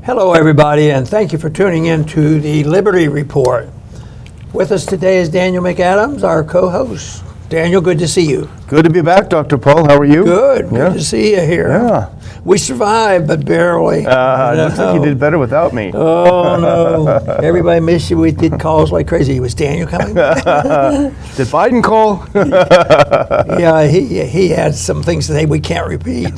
Hello, everybody, and thank you for tuning in to the Liberty Report. With us today is Daniel McAdams, our co-host. Daniel, good to see you. Good to be back, Dr. Paul. How are you? Good to see you here. Yeah. We survived, but barely. Looks like you did better without me. Oh, no. Everybody missed you. We did calls like crazy. Was Daniel coming? Did Biden call? Yeah, he had some things today we can't repeat.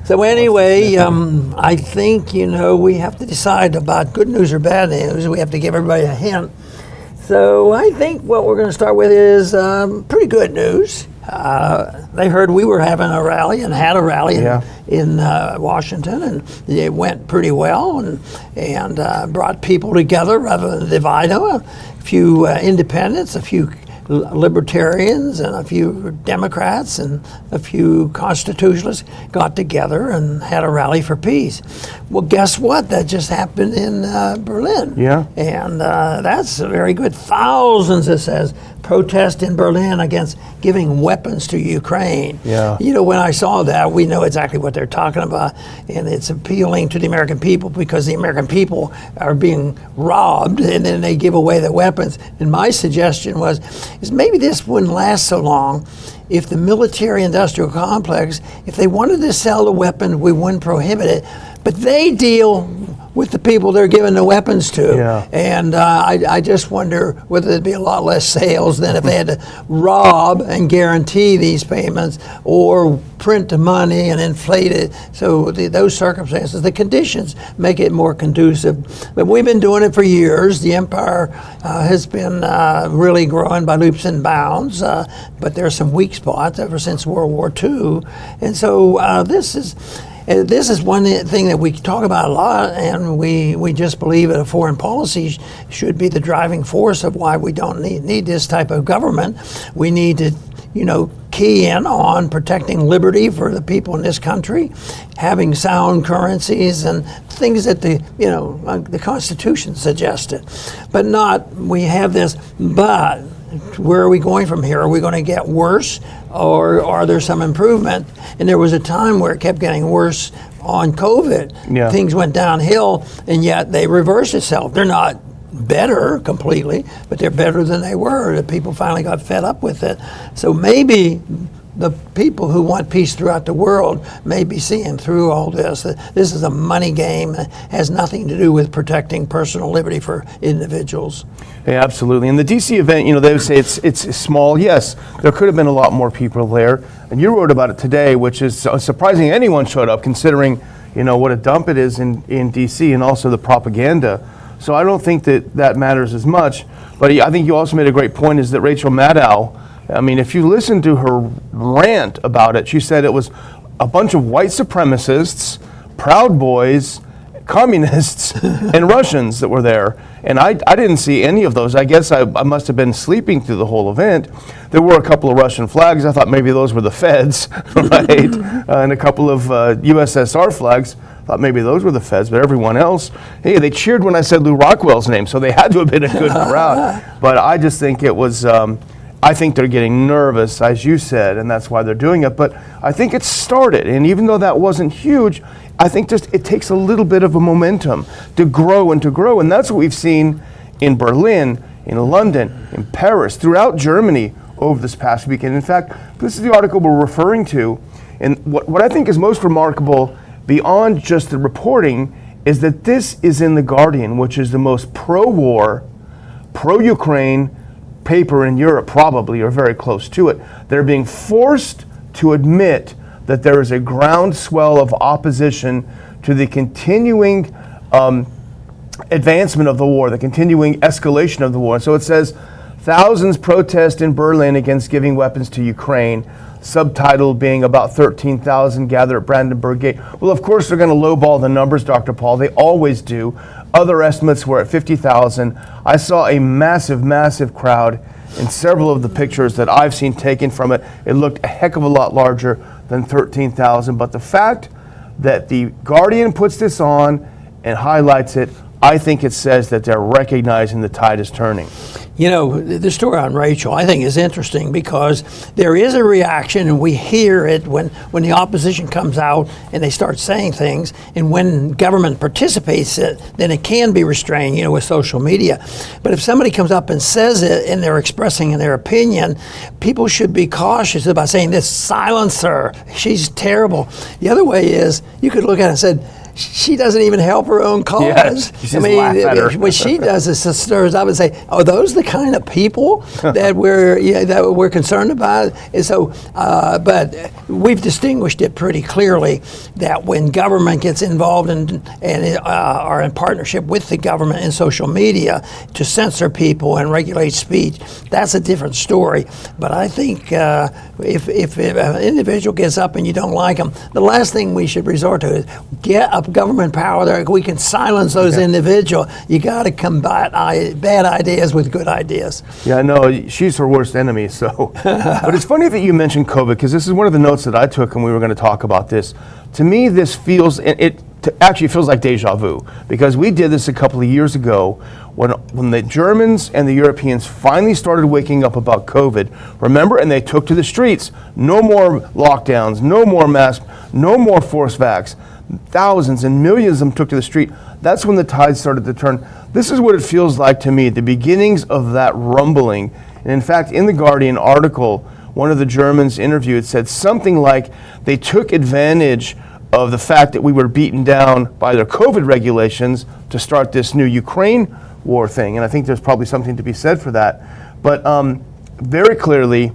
So anyway, I think, we have to decide about good news or bad news. We have to give everybody a hint. So I think what we're going to start with is pretty good news. They heard we were having a rally and had a rally in Washington, and it went pretty well and brought people together rather than divide them. A few independents, a few libertarians, and a few Democrats and a few constitutionalists got together and had a rally for peace. Well, guess what? That just happened in Berlin. Yeah. And that's very good. Thousands, it says, protest in Berlin against giving weapons to Ukraine. Yeah. When I saw that, we know exactly what they're talking about, and it's appealing to the American people because the American people are being robbed, and then they give away the weapons. And my suggestion is maybe this wouldn't last so long if the military-industrial complex, if they wanted to sell the weapon, we wouldn't prohibit it, but they deal with the people they're giving the weapons to. Yeah. And I just wonder whether there'd be a lot less sales than if they had to rob and guarantee these payments or print the money and inflate it. So those circumstances, the conditions make it more conducive. But we've been doing it for years. The empire has been really growing by leaps and bounds, but there's some weak spots ever since World War II. And so this is one thing that we talk about a lot, and we just believe that a foreign policy should be the driving force of why we don't need this type of government. We need to, key in on protecting liberty for the people in this country, having sound currencies and things that the Constitution suggested. But we have this, but where are we going from here? Are we going to get worse, or are there some improvement? And there was a time where it kept getting worse on COVID. Yeah. Things went downhill, and yet they reversed itself. They're not better completely, but they're better than they were. The people finally got fed up with it. So maybe the people who want peace throughout the world may be seeing through all this. This is a money game. It has nothing to do with protecting personal liberty for individuals. Yeah, absolutely. And the DC event, they would say it's small. Yes, there could have been a lot more people there. And you wrote about it today, which is surprising anyone showed up, considering, what a dump it is in DC and also the propaganda. So I don't think that matters as much. But I think you also made a great point, is that Rachel Maddow, if you listen to her rant about it, she said it was a bunch of white supremacists, Proud Boys, communists, and Russians that were there. And I didn't see any of those. I guess I must have been sleeping through the whole event. There were a couple of Russian flags. I thought maybe those were the feds, right? And a couple of USSR flags. I thought maybe those were the feds, but everyone else, hey, they cheered when I said Lou Rockwell's name, so they had to have been a good crowd. But I just think it was, I think they're getting nervous, as you said, and that's why they're doing it. But I think it started, and even though that wasn't huge, I think just it takes a little bit of a momentum to grow, and that's what we've seen in Berlin, in London, in Paris, throughout Germany over this past weekend. In fact, this is the article we're referring to, and what I think is most remarkable beyond just the reporting is that this is in The Guardian, which is the most pro-war, pro-Ukraine paper in Europe, probably, or very close to it. They're being forced to admit that there is a groundswell of opposition to the continuing advancement of the war, the continuing escalation of the war. And so it says, thousands protest in Berlin against giving weapons to Ukraine, subtitle being about 13,000 gather at Brandenburg Gate. Well, of course, they're going to lowball the numbers, Dr. Paul. They always do. Other estimates were at 50,000. I saw a massive, massive crowd in several of the pictures that I've seen taken from it. It looked a heck of a lot larger than 13,000. But the fact that the Guardian puts this on and highlights it I think it says that they're recognizing the tide is turning. You know, the story on Rachel, I think, is interesting because there is a reaction, and we hear it when the opposition comes out and they start saying things, and when government participates, then it can be restrained, you know, with social media. But if somebody comes up and says it and they're expressing their opinion, people should be cautious about saying, this, silence her, she's terrible. The other way is, you could look at it and say, she doesn't even help her own cause. Yes, you just laugh at her. What she does is stirs up and say, "Are those the kind of people that we're concerned about?" And so, but we've distinguished it pretty clearly that when government gets involved and are in partnership with the government in social media to censor people and regulate speech, that's a different story. But I think if an individual gets up and you don't like them, the last thing we should resort to is get up government power there. We can silence those individuals. You got to combat bad ideas with good ideas. Yeah, no, she's her worst enemy. So, but it's funny that you mentioned COVID, because this is one of the notes that I took when we were going to talk about this. To me, this feels actually feels like deja vu, because we did this a couple of years ago when the Germans and the Europeans finally started waking up about COVID. Remember, and they took to the streets. No more lockdowns. No more masks. No more forced vax. Thousands and millions of them took to the street. That's when the tide started to turn. This is what it feels like to me, the beginnings of that rumbling. And in fact, in the Guardian article, one of the Germans interviewed said something like they took advantage of the fact that we were beaten down by their COVID regulations to start this new Ukraine war thing. And I think there's probably something to be said for that. But very clearly,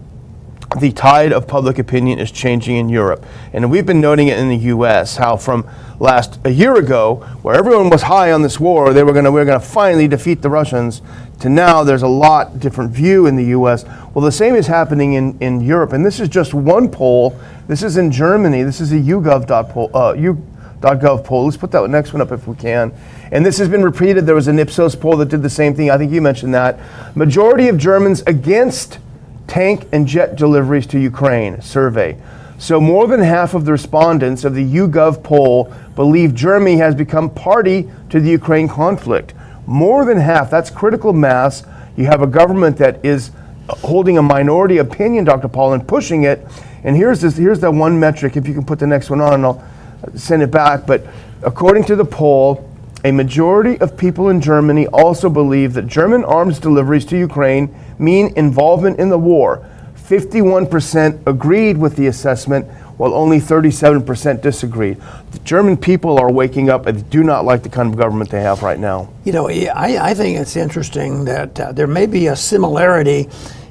the tide of public opinion is changing in Europe. And we've been noting it in the U.S., how from a year ago, where everyone was high on this war, we're going to finally defeat the Russians, to now there's a lot different view in the U.S. Well, the same is happening in Europe. And this is just one poll. This is in Germany. This is a YouGov poll. Let's put that next one up if we can. And this has been repeated. There was an Ipsos poll that did the same thing. I think you mentioned that. Majority of Germans against tank and jet deliveries to Ukraine survey. So more than half of the respondents of the YouGov poll believe Germany has become party to the Ukraine conflict. More than half, that's critical mass. You have a government that is holding a minority opinion, Dr. Paul, and pushing it. And here's the one metric, if you can put the next one on, and I'll send it back. But according to the poll, a majority of people in Germany also believe that German arms deliveries to Ukraine mean involvement in the war. 51% agreed with the assessment, while only 37% disagreed. The German people are waking up and do not like the kind of government they have right now. You know, I think it's interesting that there may be a similarity,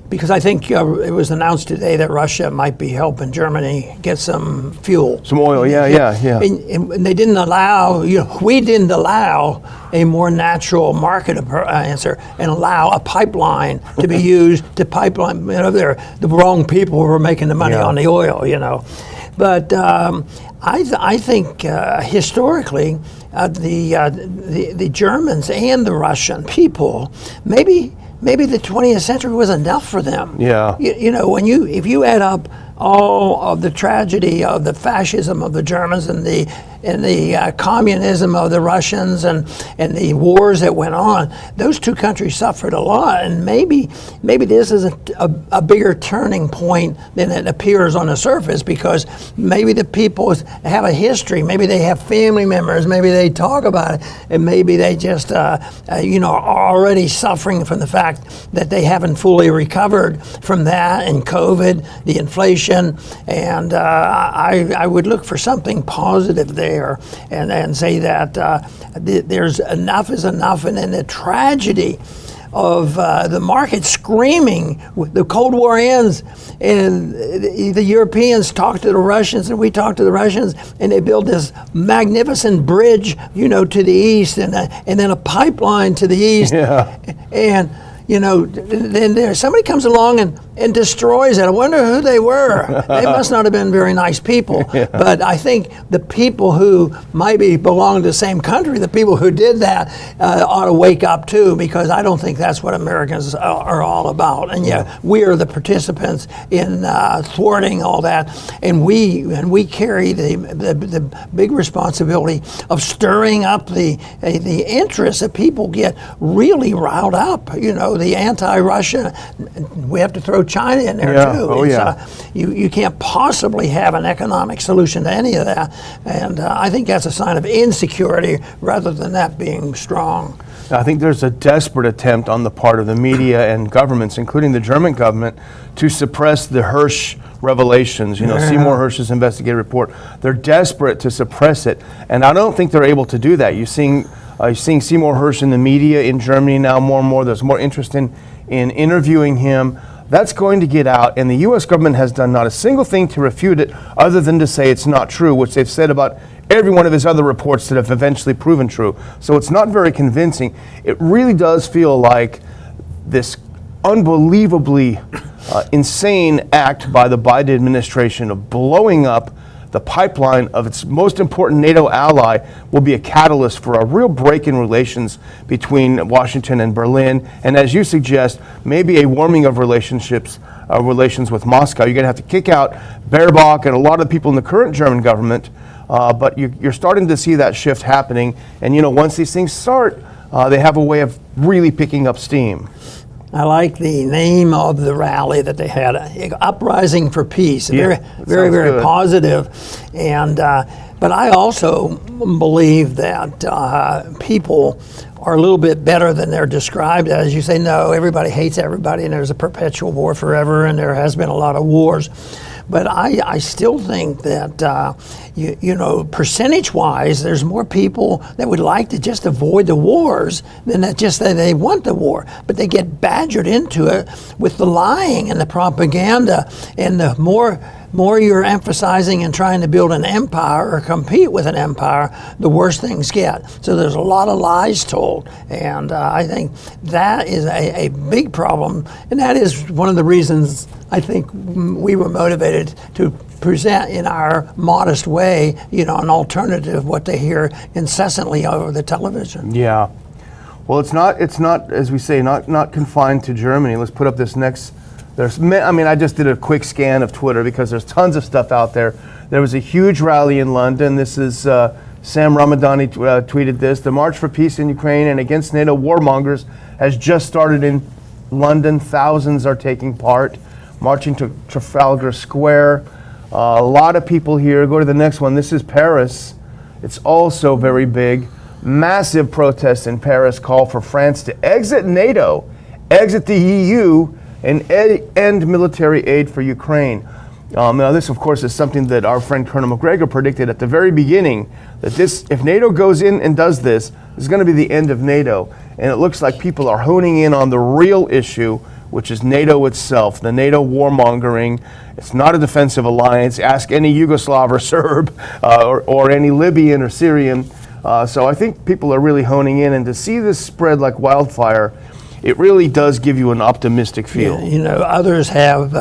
because I think it was announced today that Russia might be helping Germany get some fuel. Some oil, yeah. And they didn't allow, we didn't allow a more natural market answer and allow a pipeline to be used to pipeline, the wrong people were making the money on the oil, But I think historically, the Germans and the Russian people, maybe the 20th century was enough for them. Yeah. If you add up all of the tragedy of the fascism of the Germans and the communism of the Russians and the wars that went on, those two countries suffered a lot. And maybe this is a bigger turning point than it appears on the surface, because maybe the people have a history, maybe they have family members, maybe they talk about it, and maybe they just are already suffering from the fact that they haven't fully recovered from that and COVID, the inflation, and I would look for something positive there and say that there's enough is enough, and then the tragedy of the market screaming, the Cold War ends, and the Europeans talk to the Russians, and we talk to the Russians, and they build this magnificent bridge, to the east, and then a pipeline to the east, and then somebody comes along and destroys it. I wonder who they were. They must not have been very nice people. Yeah. But I think the people who maybe belong to the same country, the people who did that, ought to wake up too, because I don't think that's what Americans are all about. And we are the participants in thwarting all that, and we carry the big responsibility of stirring up the interest that people get really riled up. The anti-Russia, we have to throw China in there too. Oh, yeah. You can't possibly have an economic solution to any of that, and I think that's a sign of insecurity rather than that being strong. I think there's a desperate attempt on the part of the media and governments, including the German government, to suppress the Hirsch revelations, Seymour Hersh's investigative report. They're desperate to suppress it, and I don't think they're able to do that. You're seeing Seymour Hersh in the media in Germany now more and more. There's more interest in interviewing him. That's going to get out, and the U.S. government has done not a single thing to refute it other than to say it's not true, which they've said about every one of his other reports that have eventually proven true. So it's not very convincing. It really does feel like this unbelievably insane act by the Biden administration of blowing up the pipeline of its most important NATO ally will be a catalyst for a real break in relations between Washington and Berlin, and as you suggest, maybe a warming of relations with Moscow. You're going to have to kick out Baerbock and a lot of the people in the current German government, but you're starting to see that shift happening, and once these things start, they have a way of really picking up steam. I like the name of the rally that they had, Uprising for Peace. Very good. Positive. And but I also believe that people are a little bit better than they're described as. You say, no, everybody hates everybody, and there's a perpetual war forever, and there has been a lot of wars. But I still think that, percentage-wise, there's more people that would like to just avoid the wars than that just that they want the war. But they get badgered into it with the lying and the propaganda, and the more you're emphasizing and trying to build an empire or compete with an empire, the worse things get. So there's a lot of lies told, and I think that is a big problem, and that is one of the reasons I think we were motivated to present in our modest way, an alternative what they hear incessantly over the television. Yeah. Well, it's not, as we say, not confined to Germany. Let's put up this next. I just did a quick scan of Twitter because there's tons of stuff out there. There was a huge rally in London. This is Sam Ramadani tweeted this. The March for Peace in Ukraine and against NATO warmongers has just started in London. Thousands are taking part, marching to Trafalgar Square. A lot of people here. Go to the next one. This is Paris. It's also very big. Massive protests in Paris call for France to exit NATO, exit the EU, and end military aid for Ukraine. Now this, of course, is something that our friend Colonel McGregor predicted at the very beginning, that if NATO goes in and does this, this is going to be the end of NATO. And it looks like people are honing in on the real issue, which is NATO itself, the NATO warmongering. It's not a defensive alliance. Ask any Yugoslav or Serb or any Libyan or Syrian. So I think people are really honing in, and to see this spread like wildfire, it really does give you an optimistic feel. Others have,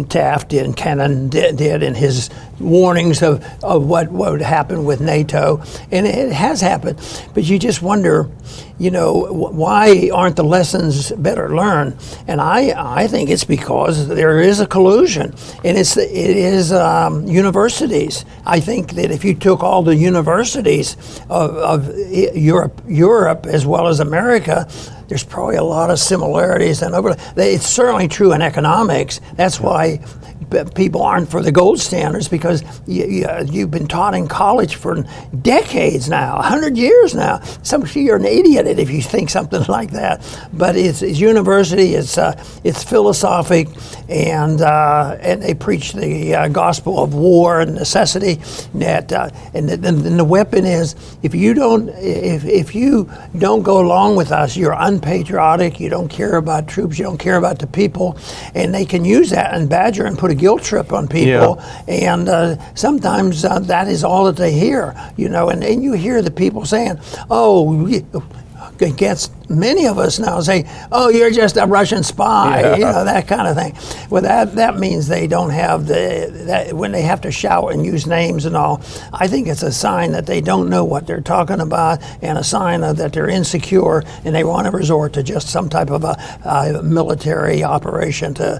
Taft and Kennan did in his warnings of what would happen with NATO, and it has happened. But you just wonder, why aren't the lessons better learned? And I think it's because there is a collusion, and it is universities. I think that if you took all the universities of Europe as well as America, there's probably a lot of similarities and it's certainly true in economics. That's why people aren't for the gold standards, because you've been taught in college for decades now, 100 years now. You're an idiot if you think something like that. But it's university, it's philosophic, and they preach the gospel of war and necessity. And the weapon is, if you don't go along with us, you're unpatriotic. You don't care about troops. You don't care about the people, and they can use that and badger and put a guilt trip on people. Yeah. And sometimes that is all that they hear. And you hear the people saying, "Oh, against many of us now say, "Oh, you're just a Russian spy," that kind of thing. Well, that means they don't have that when they have to shout and use names and all. I think it's a sign that they don't know what they're talking about, and a sign that they're insecure and they want to resort to just some type of a military operation to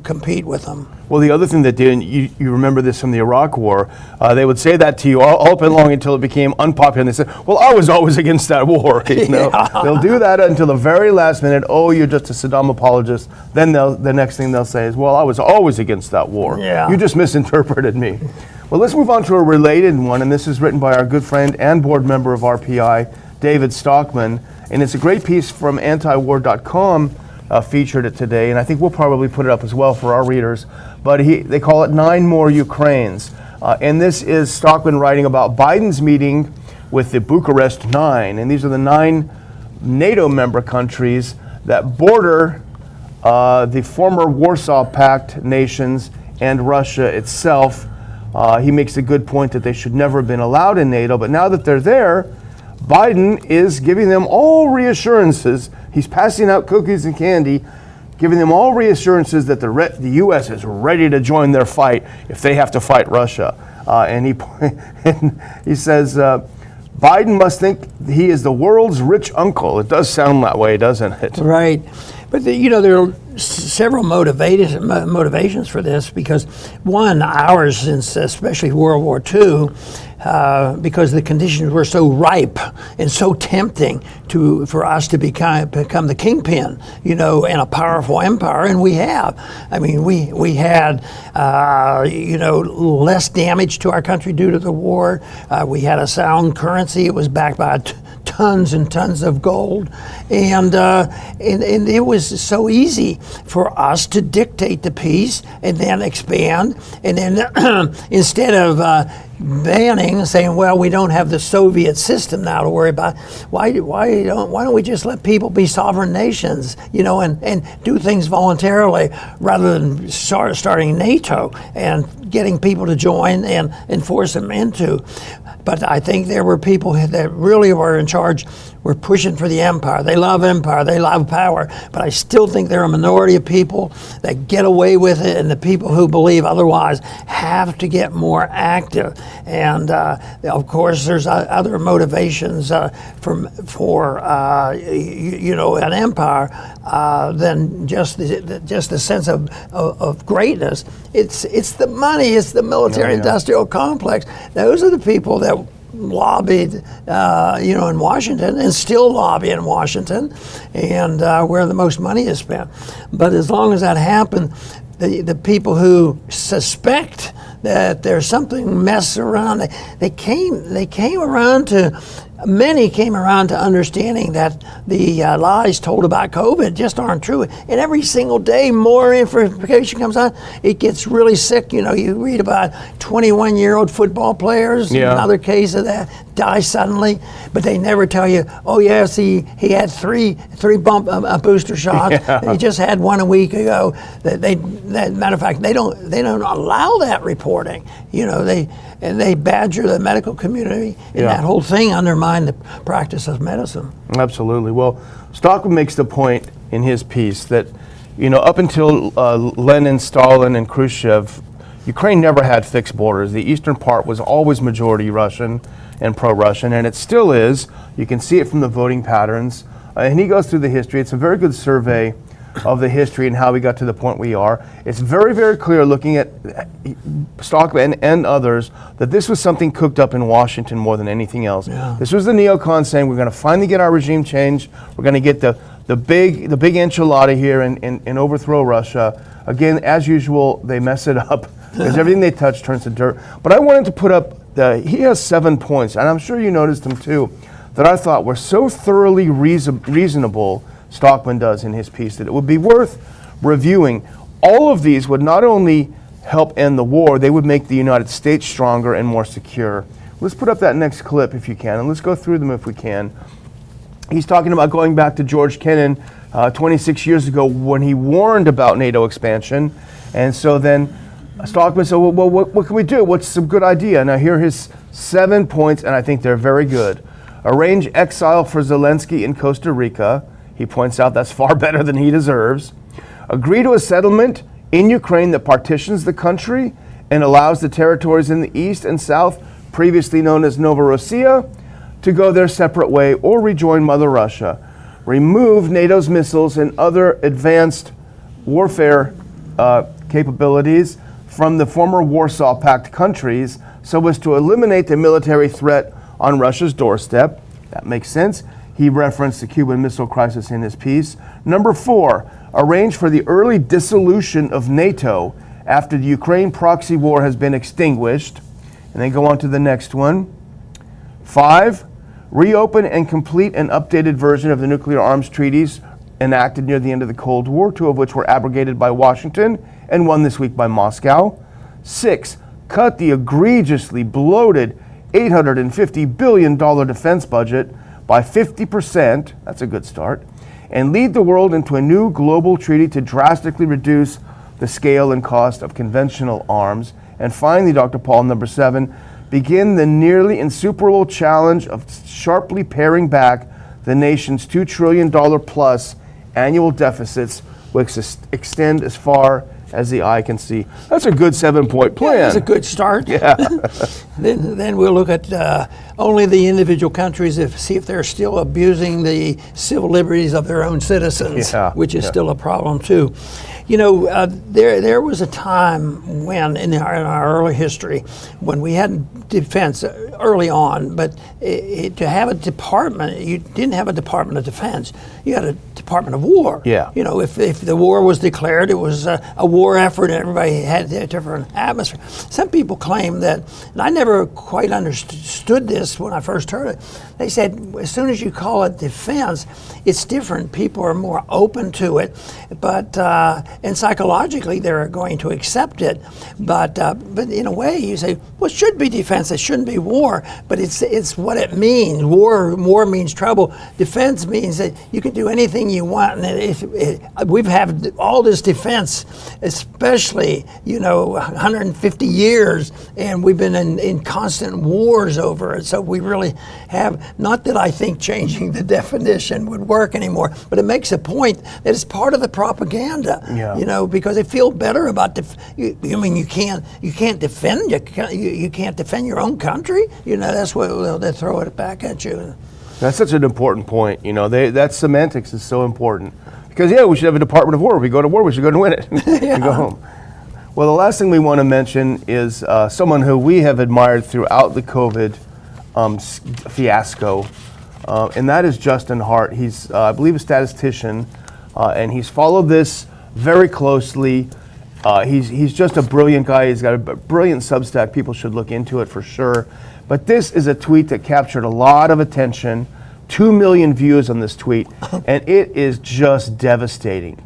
compete with them. Well, the other thing that did, you remember this from the Iraq War, they would say that to you all up and long until it became unpopular. And they said, well, I was always against that war. They'll do that until the very last minute. Oh, you're just a Saddam apologist. Then the next thing they'll say is, well, I was always against that war. Yeah. You just misinterpreted me. Well, let's move on to a related one. And this is written by our good friend and board member of RPI, David Stockman. And it's a great piece from antiwar.com. Featured it today, and I think we'll probably put it up as well for our readers. But they call it 9 More Ukraines. And this is Stockman writing about Biden's meeting with the Bucharest 9. And these are the 9 NATO member countries that border the former Warsaw Pact nations and Russia itself. He makes a good point that they should never have been allowed in NATO, but now that they're there, Biden is giving them all reassurances. He's passing out cookies and candy, giving them all reassurances that the U.S. is ready to join their fight if they have to fight Russia. And he says, Biden must think he is the world's rich uncle. It does sound that way, doesn't it? Right. But there are several motivations for this, because one, ours since especially World War II, because the conditions were so ripe and so tempting for us to become the kingpin, in a powerful empire, and we have. I mean, we had, less damage to our country due to the war. We had a sound currency. It was backed by tons and tons of gold, and it was so easy for us to dictate the peace and then expand, and then instead of banning, saying, well, we don't have the Soviet system now to worry about. Why don't we just let people be sovereign nations, and do things voluntarily rather than starting NATO and getting people to join and force them into. But I think there were people that really were in charge, were pushing for the empire. They love empire, they love power. But I still think there are a minority of people that get away with it, and the people who believe otherwise have to get more active. And of course, there's other motivations for an empire than just the sense of greatness. It's the money. It's the military-industrial complex. Those are the people that lobbied, in Washington, and still lobby in Washington, and where the most money is spent. But as long as that happened, the people who suspect that there's something mess around, many came around to understanding that the lies told about COVID just aren't true. And every single day, more information comes out. It gets really sick. You read about 21-year-old football players, another case of that, die suddenly, but they never tell you, oh yes, he had three booster shots. Yeah. He just had one a week ago. Matter of fact, they don't allow that reporting. They badger the medical community, and that whole thing undermines the practice of medicine. Absolutely. Well, Stockman makes the point in his piece that, up until Lenin, Stalin, and Khrushchev, Ukraine never had fixed borders. The eastern part was always majority Russian and pro-Russian, and it still is. You can see it from the voting patterns. And he goes through the history. It's a very good survey of the history and how we got to the point we are. It's very, very clear looking at Stockman and others that this was something cooked up in Washington more than anything else. Yeah. This was the neocons saying, we're going to finally get our regime changed. We're going to get the big enchilada here and overthrow Russia. Again, as usual, they mess it up because everything they touch turns to dirt. But I wanted to put up, he has 7 points, and I'm sure you noticed them too, that I thought were so thoroughly reasonable, Stockman does in his piece, that it would be worth reviewing. All of these would not only help end the war, they would make the United States stronger and more secure. Let's put up that next clip if you can, and let's go through them if we can. He's talking about going back to George Kennan 26 years ago when he warned about NATO expansion. And so then Stockman said, well, what can we do? What's some good idea? Now here are his 7 points, and I think they're very good. arrange exile for Zelensky in Costa Rica. He points out that's far better than he deserves. Agree to a settlement in Ukraine that partitions the country and allows the territories in the east and south, previously known as Novorossiya, to go their separate way or rejoin Mother Russia. Remove NATO's missiles and other advanced warfare capabilities from the former Warsaw Pact countries so as to eliminate the military threat on Russia's doorstep. That makes sense. He referenced the Cuban Missile Crisis in his piece. Number 4, arrange for the early dissolution of NATO after the Ukraine proxy war has been extinguished. And then go on to the next one. 5, reopen and complete an updated version of the nuclear arms treaties enacted near the end of the Cold War, 2 of which were abrogated by Washington and 1 this week by Moscow. 6, cut the egregiously bloated $850 billion defense budget by 50%, that's a good start, and lead the world into a new global treaty to drastically reduce the scale and cost of conventional arms. And finally, Dr. Paul, number 7, begin the nearly insuperable challenge of sharply paring back the nation's $2 trillion plus annual deficits, which extend as far as the eye can see. That's a good 7-point plan. Yeah, that's a good start. Yeah. Then we'll look at only the individual countries, see if they're still abusing the civil liberties of their own citizens, which is still a problem too. You know, there was a time when, in our early history, when we had defense early on, but to have a department, you didn't have a Department of Defense. You had a Department of War. Yeah. You know, if the war was declared, it was a war effort, and everybody had a different atmosphere. Some people claim that, and I never quite understood this when I first heard it. They said as soon as you call it defense, it's different. People are more open to it, but and psychologically they're going to accept it. But in a way, you say, well, it should be defense. It shouldn't be war. But it's what it means. War means trouble. Defense means that you can do anything you want. And we've had all this defense, especially 150 years, and we've been in constant wars over it. So we really have. Not that I think changing the definition would work anymore, but it makes a point that it's part of the propaganda. Yeah. Because they feel better about. You can't defend you can't defend your own country. That's what they throw it back at you. That's such an important point. That semantics is so important because we should have a Department of War. We go to war, we should go to win it and go home. Well, the last thing we want to mention is someone who we have admired throughout the COVID fiasco, and that is Justin Hart. He's, I believe, a statistician, and he's followed this very closely. He's just a brilliant guy. He's got a brilliant Substack. People should look into it for sure. But this is a tweet that captured a lot of attention. 2 million views on this tweet, and it is just devastating.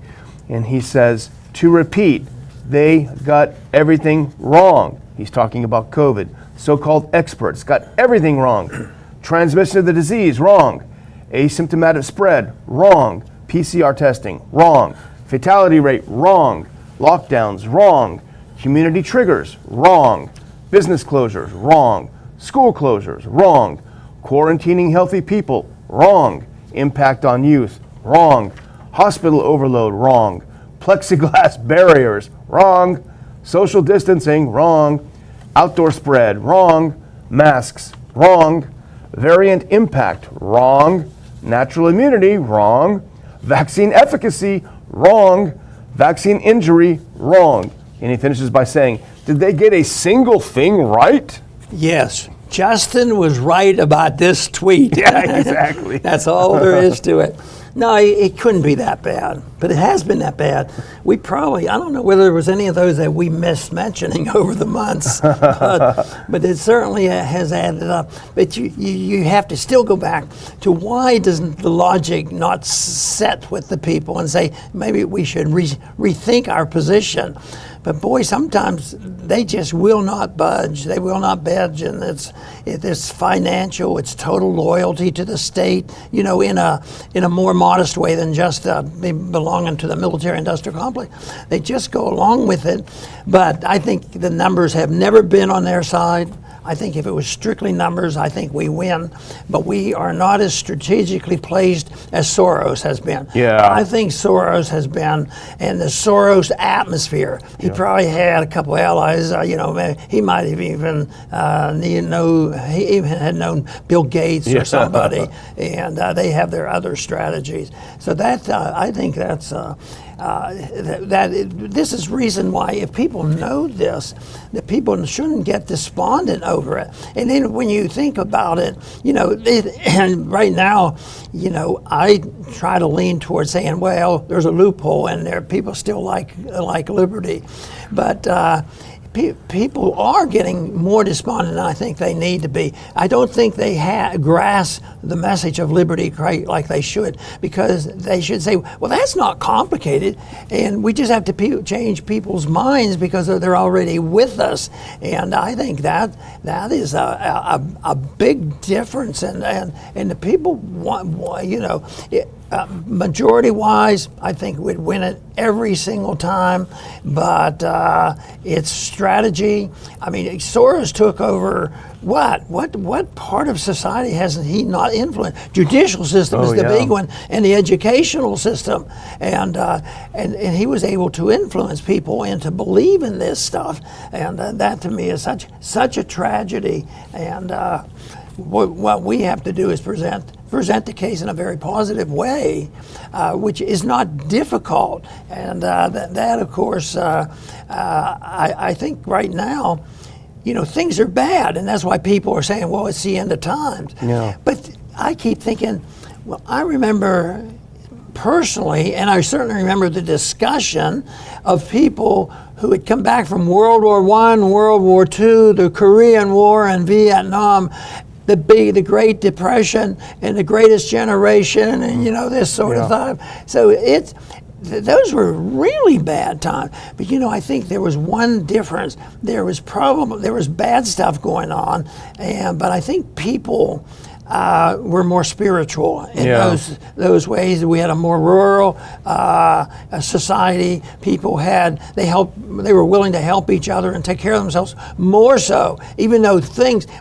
And he says, to repeat, they got everything wrong. He's talking about COVID. So-called experts got everything wrong. Transmission of the disease, wrong. Asymptomatic spread, wrong. PCR testing, wrong. Fatality rate, wrong. Lockdowns, wrong. Community triggers, wrong. Business closures, wrong. School closures, wrong. Quarantining healthy people, wrong. Impact on youth, wrong. Hospital overload, wrong. Plexiglass barriers, wrong. Social distancing, wrong. Outdoor spread, wrong. Masks, wrong. Variant impact, wrong. Natural immunity, wrong. Vaccine efficacy, wrong. Vaccine injury, wrong. And he finishes by saying, did they get a single thing right? Yes. Justin was right about this tweet. Yeah, exactly. That's all there is to it. No, it couldn't be that bad, but it has been that bad. I don't know whether there was any of those that we missed mentioning over the months, but it certainly has added up. But you have to still go back to why doesn't the logic not set with the people and say, maybe we should rethink our position. But boy, sometimes they just will not budge. They will not budge, and it's financial. It's total loyalty to the state. In a more modest way than just belonging to the military-industrial complex. They just go along with it. But I think the numbers have never been on their side. I think if it was strictly numbers, I think we win. But we are not as strategically placed as Soros has been. Yeah. I think Soros has been in the Soros atmosphere. He probably had a couple allies. He might have even he even had known Bill Gates or somebody, and they have their other strategies. So that I think that's. This is reason why, if people know this, that people shouldn't get despondent over it. And then when you think about it, and right now, I try to lean towards saying, well, there's a loophole in there. People still like liberty, but. People are getting more despondent than I think they need to be. I don't think they grasp the message of liberty like they should, because they should say, well, that's not complicated, and we just have to change people's minds because they're already with us. And I think that is a big difference, and the people want, majority-wise, I think we'd win it every single time, but it's strategy. I mean, Soros took over what part of society hasn't he not influenced? Judicial system is the big one, and the educational system, and he was able to influence people into believing this stuff, and that to me is such a tragedy. And what we have to do is present the case in a very positive way, which is not difficult. And that of course, I think right now, things are bad, and that's why people are saying, well, it's the end of times. Yeah. But I keep thinking, well, I remember personally, and I certainly remember the discussion of people who had come back from World War I, World War II, the Korean War, and Vietnam, the Great Depression, and the Greatest Generation, and this sort of thing. So those were really bad times. But I think there was one difference. There was bad stuff going on, but I think people were more spiritual in those ways. We had a more rural society. People they were willing to help each other and take care of themselves more so. Even though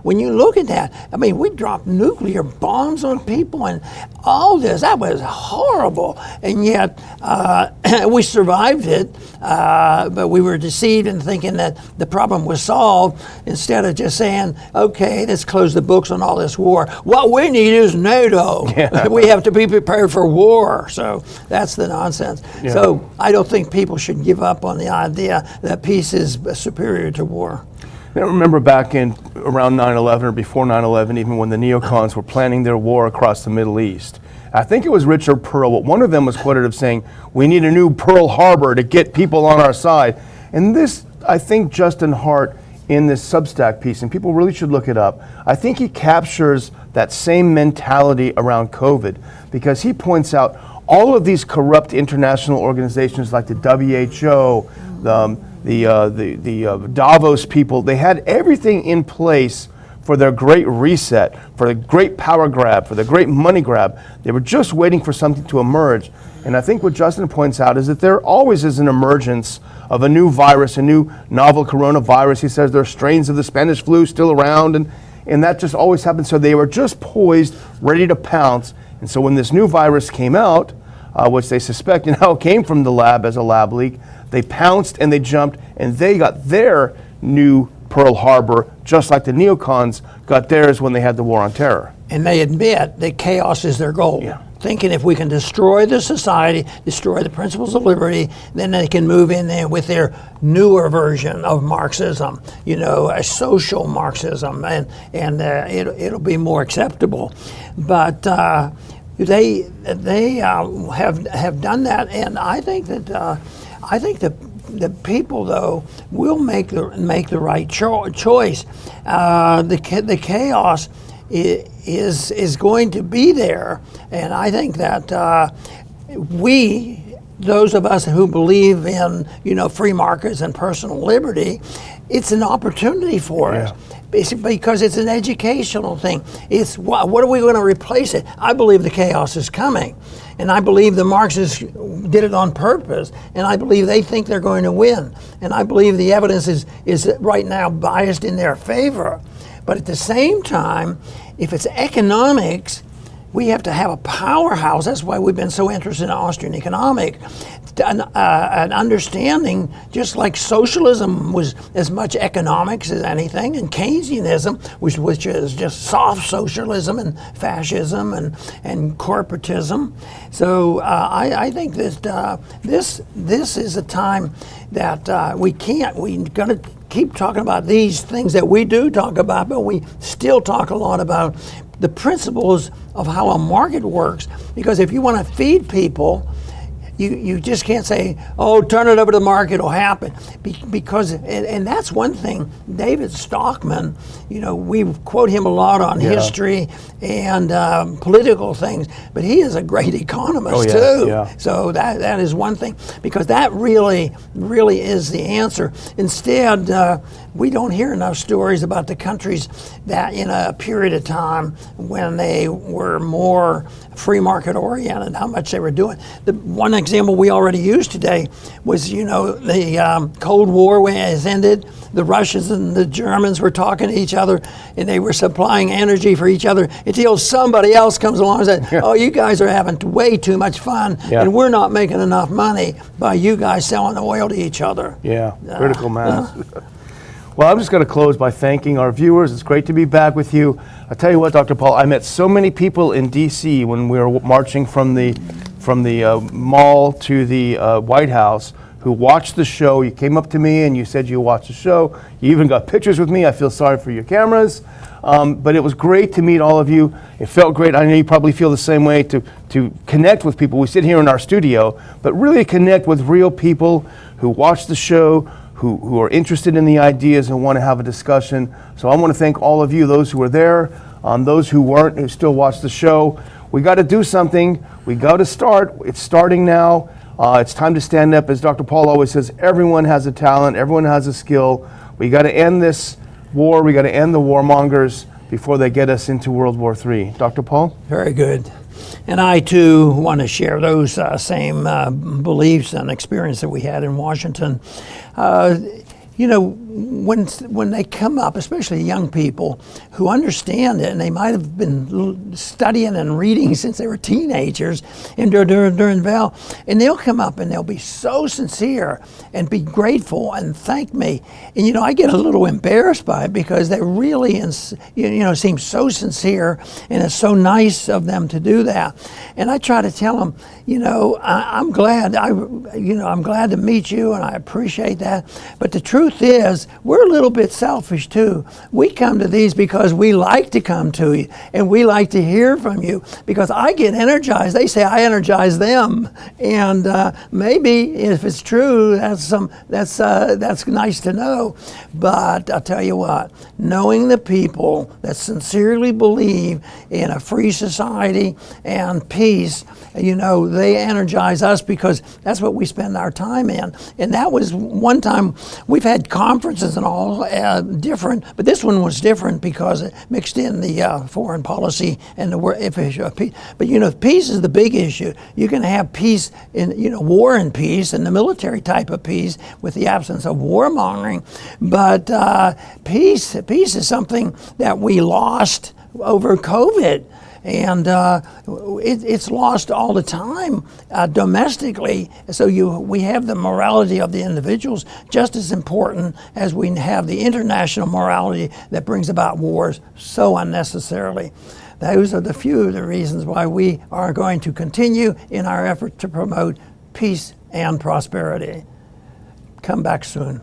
when you look at that, I mean, we dropped nuclear bombs on people and all this. That was horrible, and yet we survived it. But we were deceived in thinking that the problem was solved, instead of just saying, okay, let's close the books on all this war. What we need is NATO. Yeah. We have to be prepared for war. So that's the nonsense. Yeah. So I don't think people should give up on the idea that peace is superior to war. I remember back in around 9/11 or before 9/11, even when the neocons were planning their war across the Middle East. I think it was Richard Pearl, but one of them was quoted as saying, we need a new Pearl Harbor to get people on our side. And this, I think Justin Hart, in this Substack piece, and people really should look it up, I think he captures that same mentality around COVID, because he points out all of these corrupt international organizations like the WHO, the Davos people, they had everything in place for their great reset, for the great power grab, for the great money grab. They were just waiting for something to emerge. And I think what Justin points out is that there always is an emergence of a new virus, a new novel coronavirus. He says there are strains of the Spanish flu still around, and that just always happens. So they were just poised, ready to pounce. And so when this new virus came out, which they suspect now came from the lab as a lab leak, they pounced and they jumped, and they got their new Pearl Harbor, just like the neocons got theirs when they had the War on Terror. And they admit that chaos is their goal. Yeah. Thinking if we can destroy the society, destroy the principles of liberty, then they can move in there with their newer version of Marxism, a social Marxism, and it'll be more acceptable. But they have done that, and I think that the people, though, will make the right choice. The chaos is going to be there, and I think that those of us who believe in free markets and personal liberty, it's an opportunity for us. Because it's an educational thing. It's what are we going to replace it? I believe the chaos is coming, and I believe the Marxists did it on purpose, and I believe they think they're going to win, and I believe the evidence is right now biased in their favor. But at the same time, if it's economics, we have to have a powerhouse. That's why we've been so interested in Austrian economic. An understanding, just like socialism was as much economics as anything, and Keynesianism, which is just soft socialism and fascism and corporatism. So I think that this is a time that we're going to keep talking about these things that we do talk about, but we still talk a lot about the principles of how a market works. Because if you want to feed people, you just can't say, oh, turn it over to the market, it'll happen. Because, and that's one thing, David Stockman, we quote him a lot on history and political things, but he is a great economist too. Yeah. So that is one thing, because that really is the answer. Instead, we don't hear enough stories about the countries that in a period of time when they were more free market oriented, how much they were doing. The one example we already used today was, the Cold War has ended. The Russians and the Germans were talking to each other, and they were supplying energy for each other until somebody else comes along and says, oh, you guys are having way too much fun, and we're not making enough money by you guys selling oil to each other. Yeah, critical mass. Well, I'm just going to close by thanking our viewers. It's great to be back with you. I'll tell you what, Dr. Paul, I met so many people in D.C. when we were marching from the mall to the White House who watched the show. You came up to me and you said you watched the show. You even got pictures with me. I feel sorry for your cameras. But it was great to meet all of you. It felt great. I know you probably feel the same way to connect with people. We sit here in our studio, but really connect with real people who watch the show, who are interested in the ideas and want to have a discussion. So I want to thank all of you, those who were there, those who weren't, who still watch the show. We got to do something. We got to start. It's starting now. It's time to stand up. As Dr. Paul always says, everyone has a talent. Everyone has a skill. We got to end this war. We got to end the warmongers before they get us into World War III. Dr. Paul? Very good. And I, too, want to share those same beliefs and experience that we had in Washington. When they come up, especially young people who understand it, and they might have been studying and reading since they were teenagers and during Val, and they'll come up and they'll be so sincere and be grateful and thank me. And I get a little embarrassed by it because they really seem so sincere, and it's so nice of them to do that. And I try to tell them, I'm glad I'm glad to meet you, and I appreciate that. But the truth is, we're a little bit selfish too. We come to these because we like to come to you, and we like to hear from you, because I get energized. They say I energize them, and maybe if it's true, that's nice to know. But I'll tell you what, knowing the people that sincerely believe in a free society and peace, they energize us, because that's what we spend our time in. And that was one time. We've had conferences and all different, but this one was different because it mixed in the foreign policy and the issue of peace. But peace is the big issue. You can have peace in war and peace and the military type of peace with the absence of warmongering, but peace is something that we lost over COVID. And it's lost all the time domestically. So we have the morality of the individuals just as important as we have the international morality that brings about wars so unnecessarily. Those are the few of the reasons why we are going to continue in our effort to promote peace and prosperity. Come back soon.